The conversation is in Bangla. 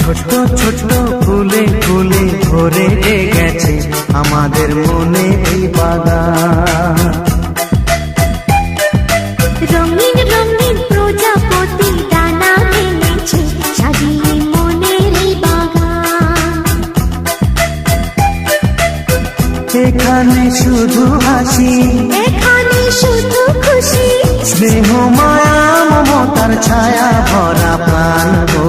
ছোট্ট ছোট্ট ফুলে ফুলে ভরে গেছে আমাদের মনে এই বাগান। রঙিন রঙিন প্রজাপতি ডানা মেলেছে সাজিয়ে মনের এই বাগান। এখানে শুধু হাসি, এখানে শুধু খুশি, স্নেহ মায়া মমতার ছায়া ভরা প্রাণ গো।